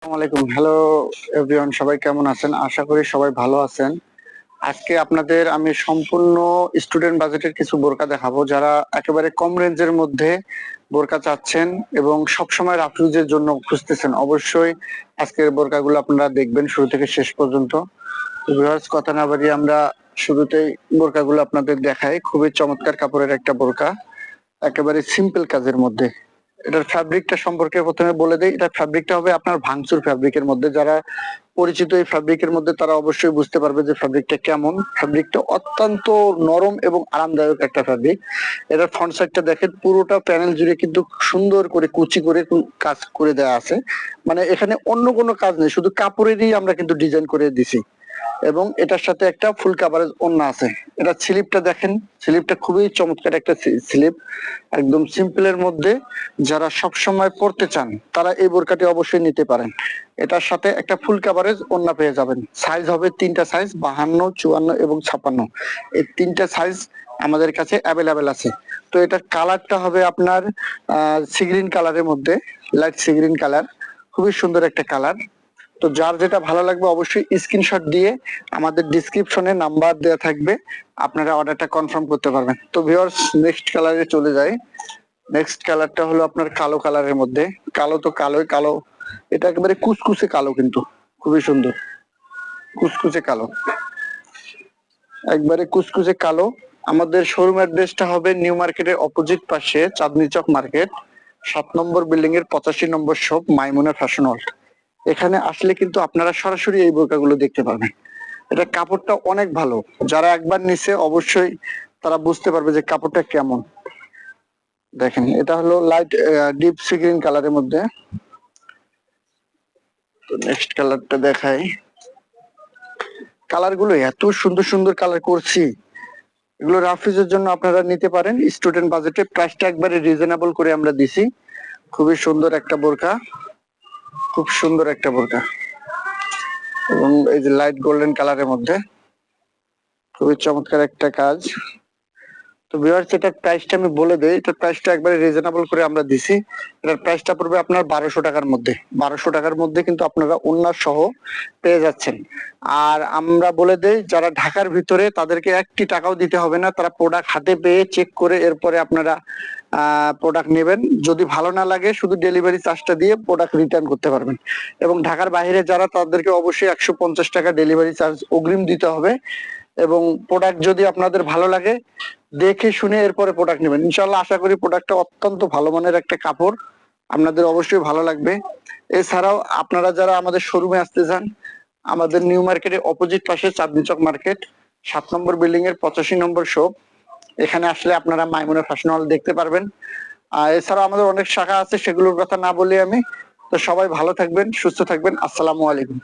আসসালামু আলাইকুম। Hello everyone, সবাই কেমন আছেন? আশা করি সবাই ভালো আছেন। আজকে আপনাদের আমি সম্পূর্ণ স্টুডেন্ট বাজেটের কিছু বোরকা দেখাবো। যারা একেবারে কম রেঞ্জের মধ্যে বোরকা চাচ্ছেন এবং সবসময় রাফ ইউজের জন্য খুঁজতেছেন, অবশ্যই আজকের বোরকাগুলো আপনারা দেখবেন শুরু থেকে শেষ পর্যন্ত। ভিউয়ার্স, কথা না বাড়িয়ে আমরা শুরুতেই বোরকাগুলো আপনাদের দেখাই। খুবই চমৎকার কাপড়ের একটা বোরকা, একেবারে সিম্পল কাজের মধ্যে। এটার ফ্যাব্রিকটা সম্পর্কে প্রথমে বলে দেই। এটা ফ্যাব্রিকটা হবে আপনার ভাঙচুর ফ্যাব্রিকের মধ্যে। যারা পরিচিত এই ফ্যাব্রিকের মধ্যে তারা অবশ্যই বুঝতে পারবে যে ফ্যাব্রিকটা কেমন। ফ্যাব্রিকটা অত্যন্ত নরম এবং আরামদায়ক একটা ফ্যাব্রিক। এটার ফ্রন্ট সাইডটা দেখেন, পুরোটা প্যানেল জুড়ে কিন্তু সুন্দর করে কুচি করে কাজ করে দেওয়া আছে। মানে এখানে অন্য কোনো কাজ নেই, শুধু কাপড়েরই আমরা কিন্তু ডিজাইন করে দিছি। এবং এটার সাথে একটা ফুল কাভারেজ ওড়না আছে। এটা স্লিপটা দেখেন, স্লিপটা খুবই চমৎকার একটা স্লিপ, একদম সিম্পলের মধ্যে। যারা সব সময় পড়তে চান তারা এই বোরকাটি অবশ্যই নিতে পারেন। এটার সাথে একটা ফুল কাভারেজ ওড়না পেয়ে যাবেন। সাইজ হবে তিনটা সাইজ, 52, 54 এবং 56। এই তিনটা সাইজ আমাদের কাছে অ্যাভেলেবেল আছে। তো এটার কালারটা হবে আপনার সিগ্রিন কালারের মধ্যে, লাইট সিগ্রিন কালার, খুবই সুন্দর একটা কালার। তো যার যেটা ভালো লাগবে অবশ্যই স্ক্রিনশট দিয়ে আমাদের ডিসক্রিপশনে নাম্বার দেওয়া থাকবে, আপনারা অর্ডারটা কনফার্ম করতে পারবেন। তো ভিউয়ার্স, নেক্সট কালারে চলে যাই। নেক্সট কালারটা হলো আপনার কালো কালারের মধ্যে। কালো তো কালোই কালো, এটা একেবারে কুচকুচে কালো, কিন্তু খুবই সুন্দর কুচকুচে কালো, একবারে কুচকুচে কালো। আমাদের শোরুম অ্যাড্রেসটা হবে নিউ মার্কেটের অপোজিট পাশে, চাঁদনি চক মার্কেট, 7 নম্বর বিল্ডিং এর 85 নম্বর শপ, মাইমুনা ফ্যাশন হল। এখানে আসলে কিন্তু আপনারা সরাসরি এই বোরকাগুলো দেখতে পাবেন। এটা কাপড়টা অনেক ভালো, যারা একবার নিছে অবশ্যই তারা বুঝতে পারবে যে কাপড়টা কেমন। দেখেন, এটা হলো লাইট ডিপ সি গ্রিন কালারের মধ্যে। তো নেক্সট কালারটা দেখাই। কালার গুলো এত সুন্দর সুন্দর কালার করছি, এগুলো রাফ ইউজের জন্য আপনারা নিতে পারেন স্টুডেন্ট বাজেটে। প্রাইসটা একবারে রিজনেবল করে আমরা দিছি। খুবই সুন্দর একটা বোরকা, খুব সুন্দর একটা বোরকা, এবং এই যে লাইট গোল্ডেন কালারের মধ্যে, খুবই চমৎকার একটা কাজ। তো ভিউয়ার্স, এটার প্রাইসটা আমি বলে দেই। এটার প্রাইসটা একবারে রিজনেবল করে আমরা দিছি। এটার প্রাইসটা পড়বে আপনার 1200 টাকার মধ্যে। 1200 টাকার মধ্যে কিন্তু আপনারা ওড়না সহ পেয়ে যাচ্ছেন। আর আমরা বলে দেই, যারা ঢাকার ভিতরে তাদেরকে 1টি টাকাও দিতে হবে না। তারা প্রোডাক্ট হাতে পেয়ে চেক করে এরপরে আপনারা প্রোডাক্ট নেবেন। যদি ভালো না লাগে শুধু ডেলিভারি চার্জটা দিয়ে প্রোডাক্ট রিটার্ন করতে পারবেন। এবং ঢাকার বাইরে যারা, তাদেরকে অবশ্যই 150 টাকা ডেলিভারি চার্জ অগ্রিম দিতে হবে। এবং প্রোডাক্ট যদি আপনাদের ভালো লাগে দেখে শুনে এরপরে প্রোডাক্ট নেবেন। ইনশাআল্লাহ আশা করি প্রোডাক্টটা অত্যন্ত ভালো মানের একটা কাপড়, আপনাদের অবশ্যই ভালো লাগবে। এছাড়াও আপনারা যারা আমাদের শোরুমে আসতে চান, আমাদের নিউ মার্কেটের অপোজিট পাশে চাঁদনি চক মার্কেট, 7 নম্বর বিল্ডিং এর 85 নম্বর শপ। এখানে আসলে আপনারা মাইমুনা ফ্যাশন হল দেখতে পারবেন। এছাড়াও আমাদের অনেক শাখা আছে, সেগুলোর কথা না বলি আমি। তো সবাই ভালো থাকবেন, সুস্থ থাকবেন। আসসালামু আলাইকুম।